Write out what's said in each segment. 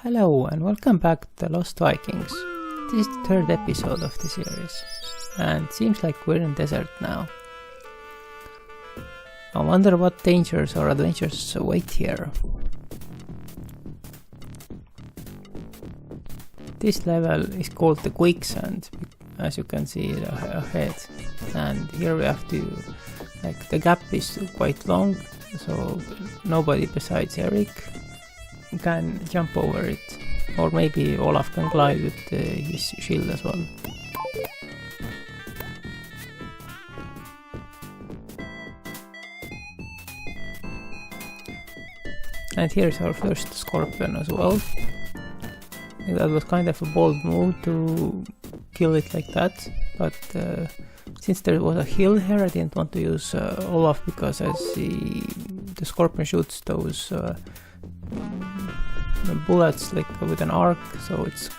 Hello and welcome back to Lost Vikings. This is the third episode of the series, and it seems like we're in desert now. I wonder what dangers or adventures await here. This level is called the quicksand, as you can see ahead, and here we have to, the gap is quite long, so nobody besides Eric can jump over it, or maybe Olaf can glide with his shield as well. And here's our first scorpion as well. That was kind of a bold move to kill it like that, but since there was a hill here, I didn't want to use Olaf, because I see the scorpion shoots those bullets with an arc, so it's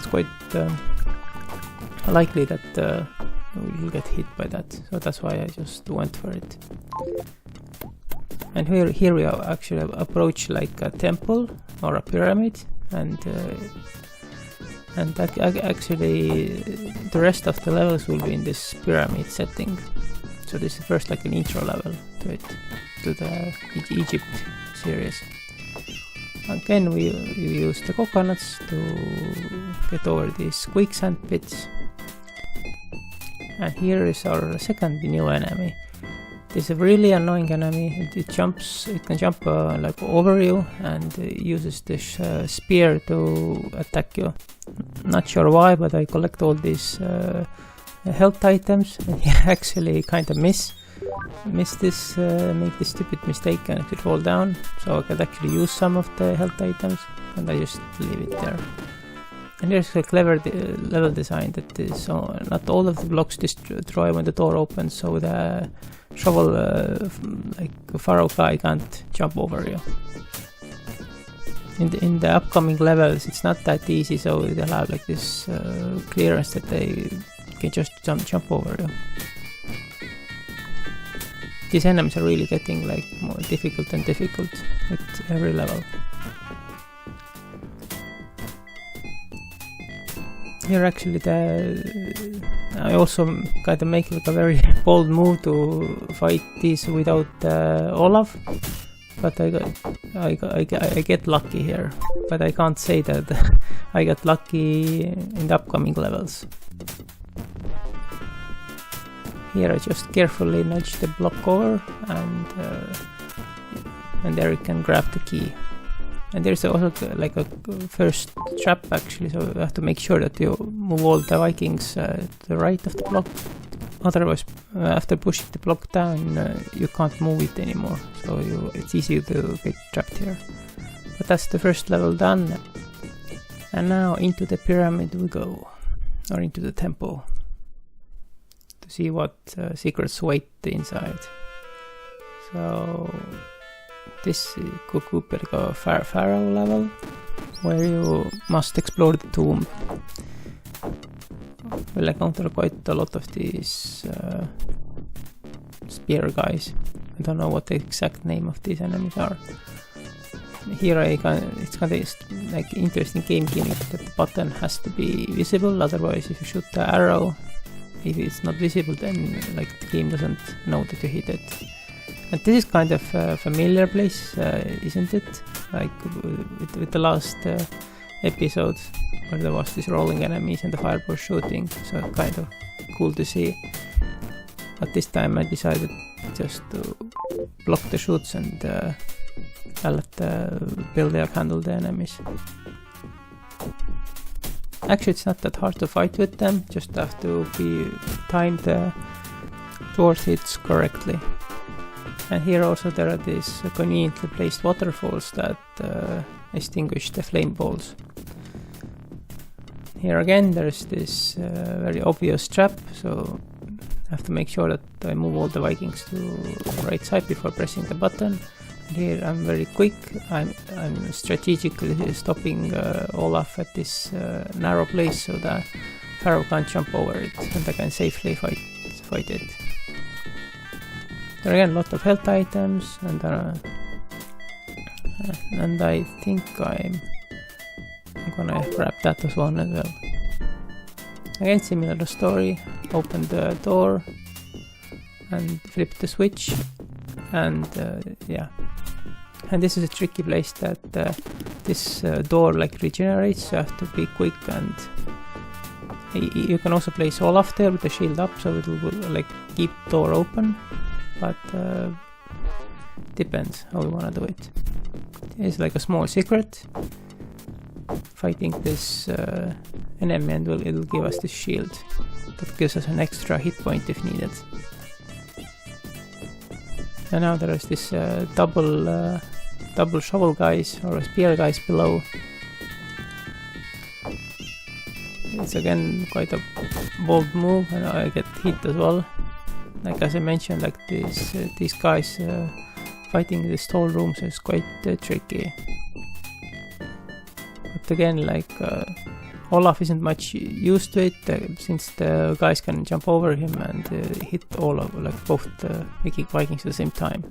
quite likely that you'll get hit by that. So that's why I just went for it. And here we actually approach like a temple or a pyramid, and actually the rest of the levels will be in this pyramid setting. So this is first like an intro level to it, to the Egypt series. Again, we use the coconuts to get over these quicksand pits. And here is our second new enemy. This is a really annoying enemy. It can jump over you, and uses this spear to attack you. Not sure why, but I collect all these health items, and he actually kind of miss this, make this stupid mistake and it could fall down. So I could actually use some of the health items, and I just leave it there. And there's a clever level design that is not all of the blocks destroy when the door opens, so the shovel Pharaoh guy can't jump over you. In the upcoming levels it's not that easy, so they'll have like this clearance that they can just jump over you. These enemies are really getting more difficult and difficult with every level. Here actually I also kind of make a very bold move to fight these without Olaf, but I get lucky here. But I can't say that I got lucky in the upcoming levels. Here I just carefully nudge the block over, and there you can grab the key. And there's also like a first trap actually, so you have to make sure that you move all the Vikings to the right of the block. Otherwise, after pushing the block down, you can't move it anymore, so it's easy to get trapped here. But that's the first level done. And now into the pyramid we go, or into the temple, to see what secrets wait inside. So this could be like a Pharaoh level, where you must explore the tomb. We'll encounter quite a lot of these spear guys. I don't know what the exact name of these enemies are. Here it's kind of like interesting game gimmick that the button has to be visible, otherwise if you shoot the arrow, if it's not visible, then the game doesn't know that you hit it. And this is kind of a familiar place, isn't it? Like with the last episode, where there was these rolling enemies and the fireball shooting, so kind of cool to see. But this time I decided just to block the shoots and I'll let the builder handle the enemies. Actually, it's not that hard to fight with them, just have to time the sword hits correctly. And here also there are these conveniently placed waterfalls that extinguish the flame balls. Here again there's this very obvious trap, so I have to make sure that I move all the Vikings to the right side before pressing the button. And here I'm very quick, I'm strategically stopping Olaf at this narrow place so that Pharaoh can't jump over it, and I can safely fight it. There are again a lot of health items, and And I think I'm gonna grab that as one as well. Again, similar story. Open the door and flip the switch, and yeah. And this is a tricky place that this door like regenerates, so you have to be quick. And you can also place Olaf there with the shield up, so it will like keep the door open, but depends how you wanna do it. It's like a small secret. Fighting this enemy, and it'll give us this shield that gives us an extra hit point if needed. And now there is this double shovel guys or spear guys below. It's again quite a bold move, and I get hit as well. Like as I mentioned, like these guys fighting in the tall rooms is quite tricky. But again, like Olaf isn't much used to it, since the guys can jump over him and hit all of like both the Vikings at the same time.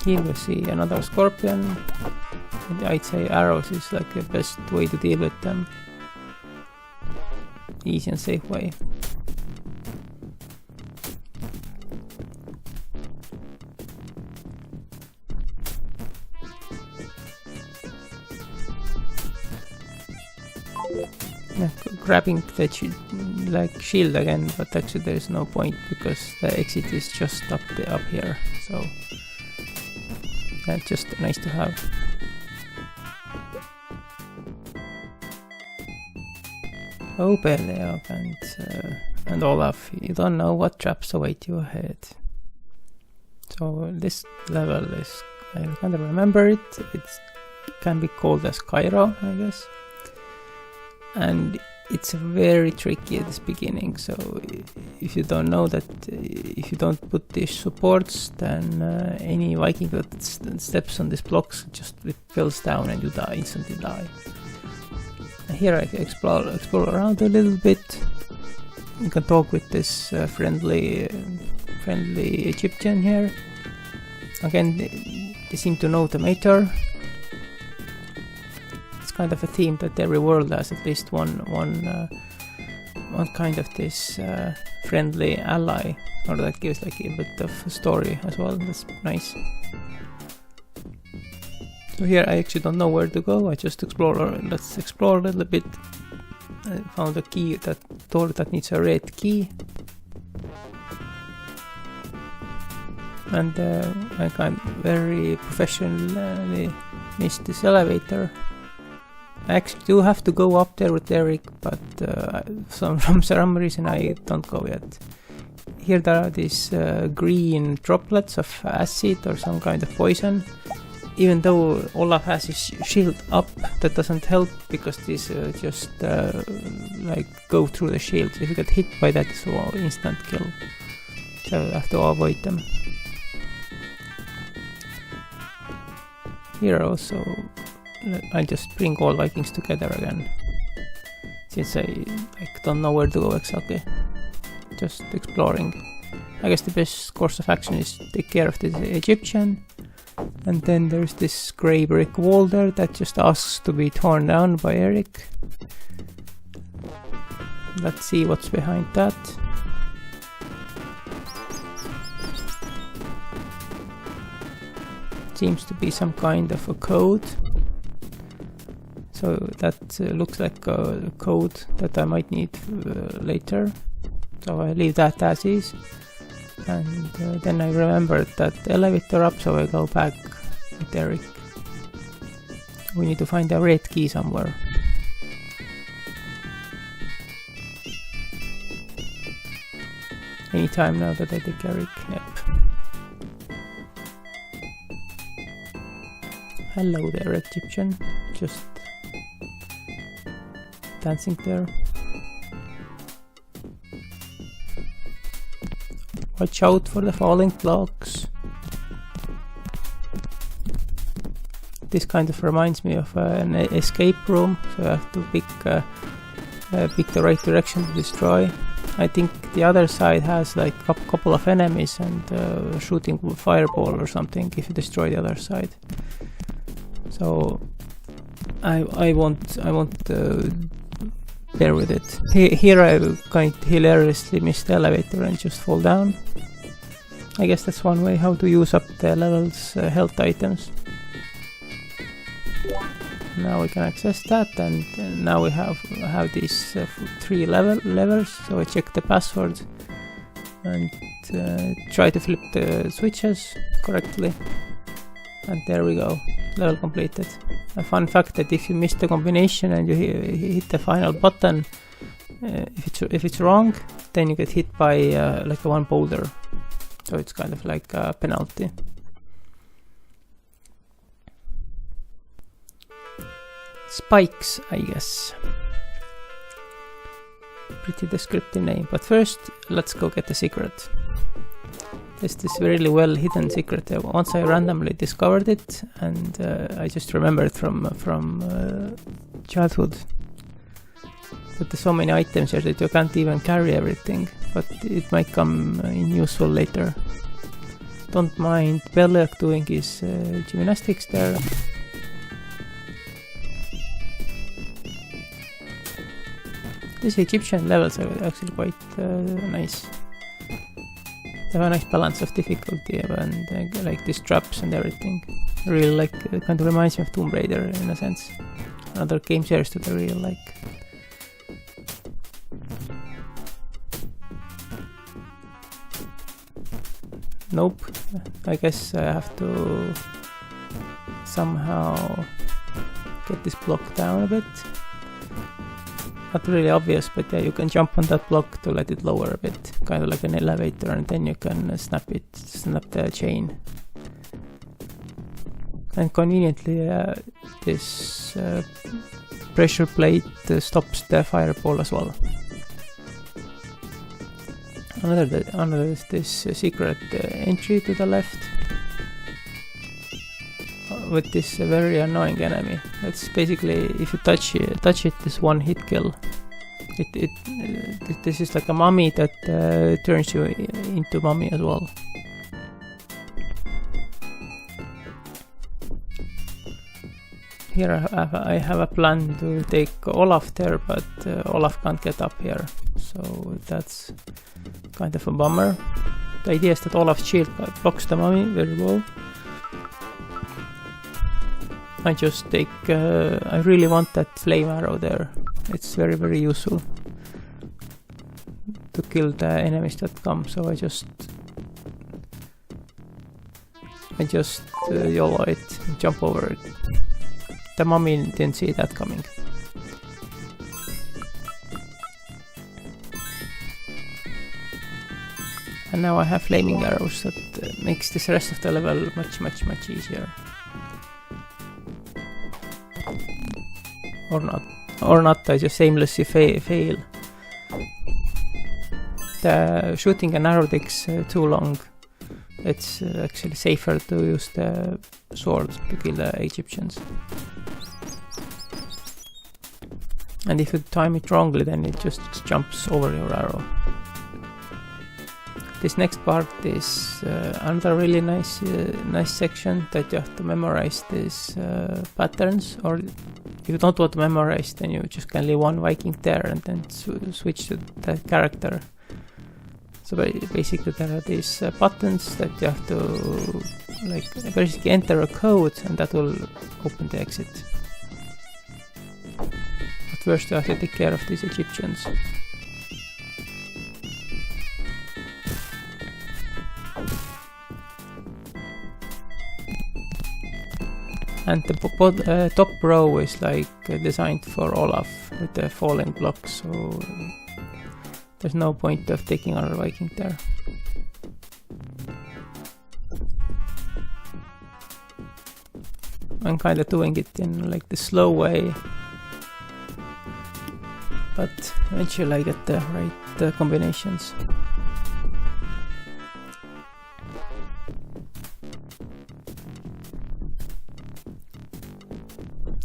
Here we see another scorpion, and I'd say arrows is like the best way to deal with them. Easy and safe way. Grabbing the like shield again, but actually there is no point because the exit is just up here, so that's just nice to have. Oh, Berleog and Olaf, you don't know what traps await you ahead. So this level is, I kind of remember it. It can be called as Cairo, I guess. And it's very tricky at this beginning, so if you don't know that, if you don't put these supports, then any Viking that steps on these blocks just it falls down and you instantly die. And here I explore around a little bit. You can talk with this friendly Egyptian here. Again, they seem to know the Mater. Kind of a theme that every world has at least one kind of this friendly ally, or that gives like a bit of a story as well. That's nice. So here I actually don't know where to go. I just let's explore a little bit. I found a key, that door that needs a red key, and I kind of very professionally missed this elevator. I actually do have to go up there with Eric, but from some reason I don't go yet. Here there are these green droplets of acid or some kind of poison. Even though Olaf has his shield up, that doesn't help because these just like go through the shield. So if you get hit by that, it's an instant kill. So I have to avoid them. Here also, I just bring all Vikings together again, since I don't know where to go exactly. Just exploring. I guess the best course of action is take care of this Egyptian, and then there's this grey brick wall there that just asks to be torn down by Eric. Let's see what's behind that. Seems to be some kind of a code. So that looks like a code that I might need later. So I leave that as is. And then I remembered that elevator up, so I go back with Eric. We need to find a red key somewhere. Anytime now that I take Eric, yep. Hello there, Egyptian. Just dancing there. Watch out for the falling blocks. This kind of reminds me of an escape room, so I have to pick the right direction to destroy. I think the other side has like a couple of enemies and shooting fireball or something if you destroy the other side. So I won't bear with it. Here I kind of hilariously miss the elevator and just fall down. I guess that's one way how to use up the level's health items. Now we can access that, and now we have these 3 levers. So I check the password and try to flip the switches correctly, and there we go, level completed. A fun fact that if you miss the combination and you hit the final button, if it's wrong, then you get hit by like one boulder, so it's kind of like a penalty. Spikes, I guess. Pretty descriptive name, but first let's go get the secret. There's this really well hidden secret. Once I randomly discovered it, and I just remembered from childhood that there's so many items here that you can't even carry everything, but it might come in useful later. Don't mind Bellerk doing his gymnastics there. These Egyptian levels are actually quite nice. They have a nice balance of difficulty and like these traps and everything. Really like, kind of reminds me of Tomb Raider in a sense. Another game series that I really like. Nope. I guess I have to somehow get this block down a bit. Not really obvious, but yeah, you can jump on that block to let it lower a bit, kind of like an elevator, and then you can snap the chain. And conveniently, this pressure plate stops the fireball as well. Another is this secret entry to the left with this very annoying enemy. It's basically, if you touch it, this one hit kill. This is like a mummy that turns you into mummy as well. Here I have a plan to take Olaf there, but Olaf can't get up here, so that's kind of a bummer. The idea is that Olaf's shield blocks the mummy very well. I just take, I really want that flame arrow there. It's very, very useful to kill the enemies that come, so I just YOLO it, jump over it. The mummy didn't see that coming. And now I have flaming arrows that makes this rest of the level much easier. Or not, I just aimlessly fail. The shooting an arrow takes too long. It's actually safer to use the sword to kill the Egyptians. And if you time it wrongly, then it just jumps over your arrow. This next part is another really nice section that you have to memorize these patterns, or if you don't want to memorize, then you just can leave one Viking there and then switch to that character. So basically there are these buttons that you have to like basically enter a code, and that will open the exit. But first you have to take care of these Egyptians. And the top row is like designed for Olaf with the falling blocks, so there's no point of taking our Viking there. I'm kind of doing it in like the slow way, but eventually I get the right combinations.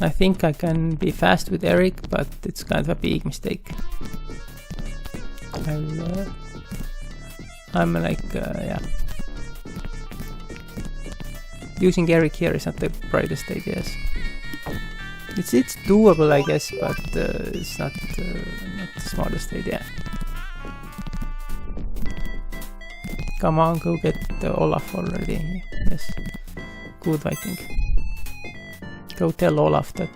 I think I can be fast with Eric, but it's kind of a big mistake. I'm like, yeah. Using Eric here is not the brightest ideas. It's doable, I guess, but it's not the smartest idea. Come on, go get Olaf already. Yes, good Viking. Go tell Olaf that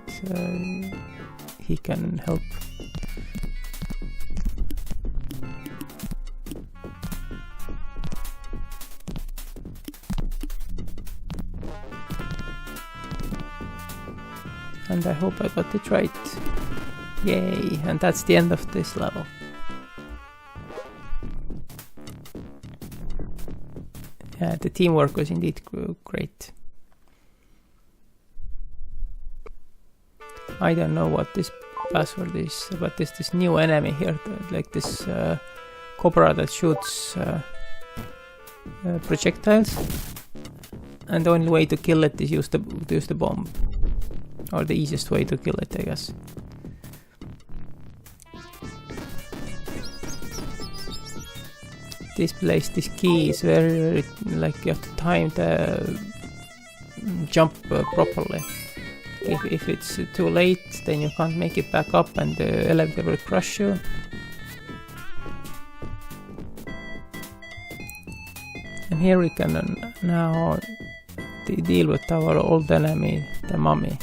he can help. And I hope I got it right. Yay! And that's the end of this level. Yeah, the teamwork was indeed great. I don't know what this password is, but there's this new enemy here, like this cobra that shoots projectiles, and the only way to kill it is use the bomb, or the easiest way to kill it, I guess. This key is very like you have to time the jump properly. If it's too late, then you can't make it back up and the elevator will crush you. And here we can now deal with our old enemy, the mummy.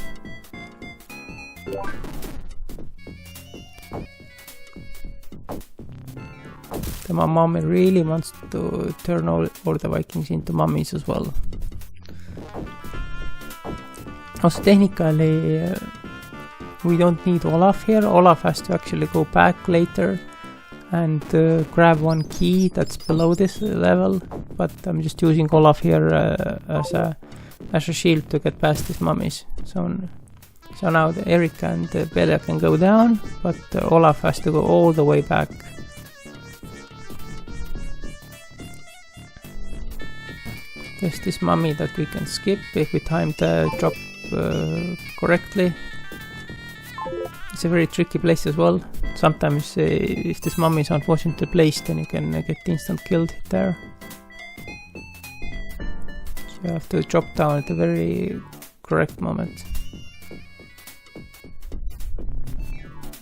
The mummy really wants to turn all the Vikings into mummies as well. Also, technically, we don't need Olaf here. Olaf has to actually go back later and grab one key that's below this level. But I'm just using Olaf here as a shield to get past these mummies. So now Eric and Bella can go down, but Olaf has to go all the way back. There's this mummy that we can skip if we time the drop correctly. It's a very tricky place as well. Sometimes if this mummy is unfortunately placed, then you can get instant killed there. So you have to drop down at the very correct moment.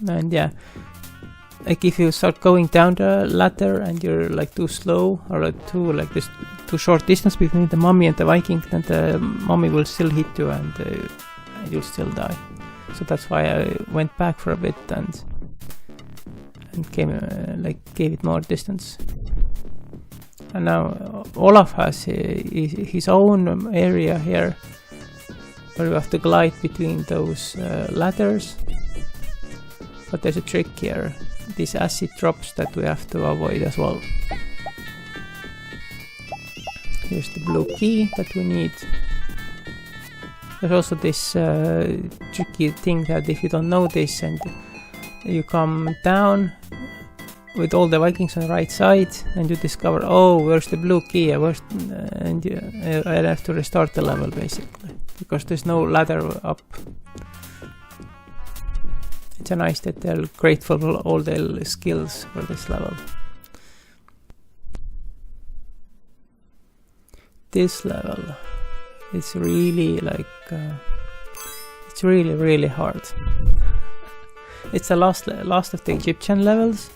And yeah, like if you start going down the ladder and you're like too slow, or too short distance between the mummy and the Viking, then the mummy will still hit you and you'll still die. So that's why I went back for a bit and came gave it more distance. And now Olaf has his own area here where you have to glide between those ladders. But there's a trick here. These acid drops that we have to avoid as well. Here's the blue key that we need. There's also this tricky thing that if you don't know this and you come down with all the Vikings on the right side and you discover, oh, where's the blue key? And I have to restart the level basically because there's no ladder up. It's nice that they're grateful for all their skills for this level. This level is really it's really hard. It's the last of the Egyptian levels,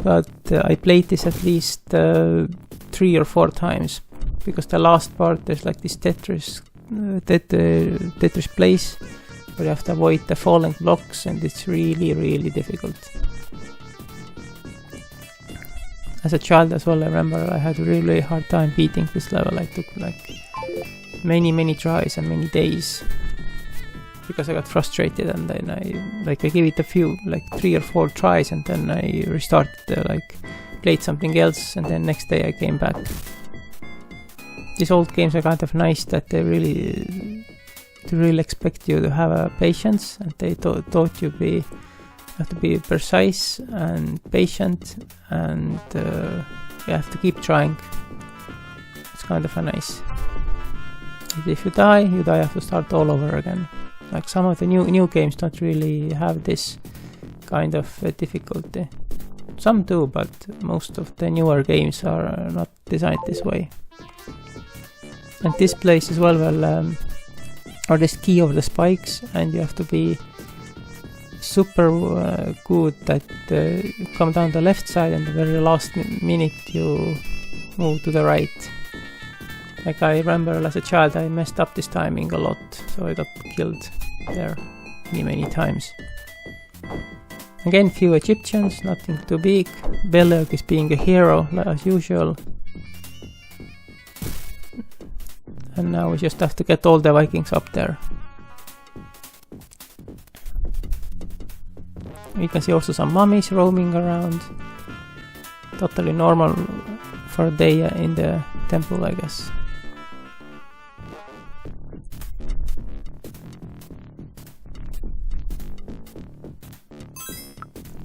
but I played this at least 3 or 4 times because the last part there's like this Tetris place where you have to avoid the falling blocks, and it's really difficult. As a child as well, I remember I had a really hard time beating this level. I took like many tries and many days because I got frustrated, and then I gave it a few, like 3 or 4 tries, and then I restarted, played something else, and then next day I came back. These old games are kind of nice that they really expect you to have a patience, and they taught you have to be precise and patient, and you have to keep trying. It's kind of nice. If you die, you have to start all over again. Like some of the new games don't really have this kind of difficulty. some do, but most of the newer games are not designed this way. And this place as well, or this key of the spikes, and you have to be super good that come down the left side, and the very last minute you move to the right. Like I remember as a child I messed up this timing a lot, so I got killed there many times. Again, few Egyptians, nothing too big. Belleog is being a hero as usual. And now we just have to get all the Vikings up there. We can see also some mummies roaming around. Totally normal for a day in the temple, I guess.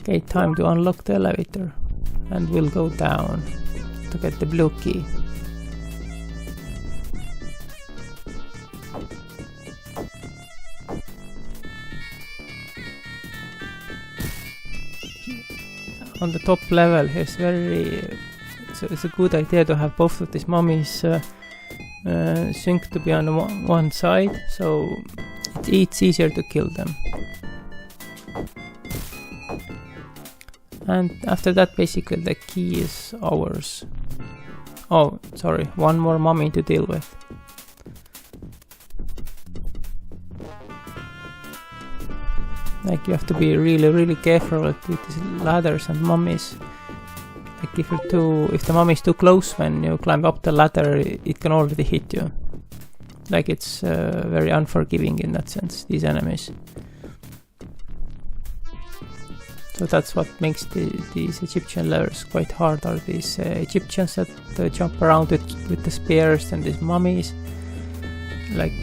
Okay, time to unlock the elevator. And we'll go down to get the blue key. On the top level, it's a good idea to have both of these mummies synced to be on one side, so it's easier to kill them. And after that, basically the key is ours. Oh, sorry, one more mummy to deal with. Like you have to be really careful with these ladders and mummies. Like if the mummy is too close when you climb up the ladder, it can already hit you. Like it's very unforgiving in that sense, these enemies. So that's what makes these Egyptian levels quite hard, are these Egyptians that jump around with the spears, and these mummies. Like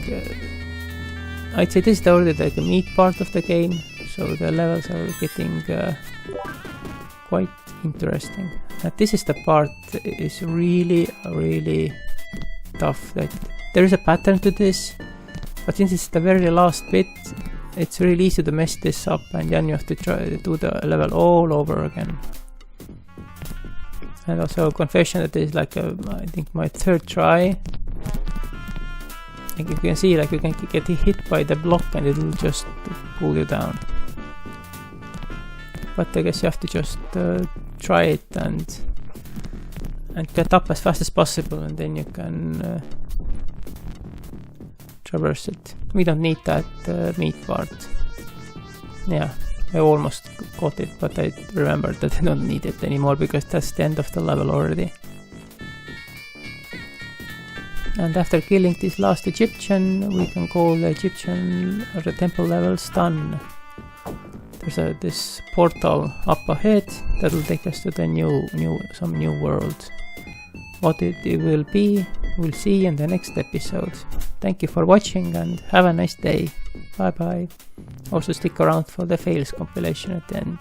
I'd say this is already like the meat part of the game, so the levels are getting quite interesting. And this is the part that is really tough. Like there is a pattern to this, but since it's the very last bit, it's really easy to mess this up, and then you have to try to do the level all over again. And also confession that is like I think my third try. Like you can see, like you can get hit by the block and it'll just pull you down. But I guess you have to just try it and get up as fast as possible, and then you can traverse it. We don't need that meat part. Yeah, I almost got it, but I remembered that I don't need it anymore because that's the end of the level already. And after killing this last Egyptian, we can call the Egyptian or the temple levels done. There's this portal up ahead that will take us to the some new world. What it will be, we'll see in the next episode. Thank you for watching and have a nice day. Bye bye. Also stick around for the fails compilation at the end.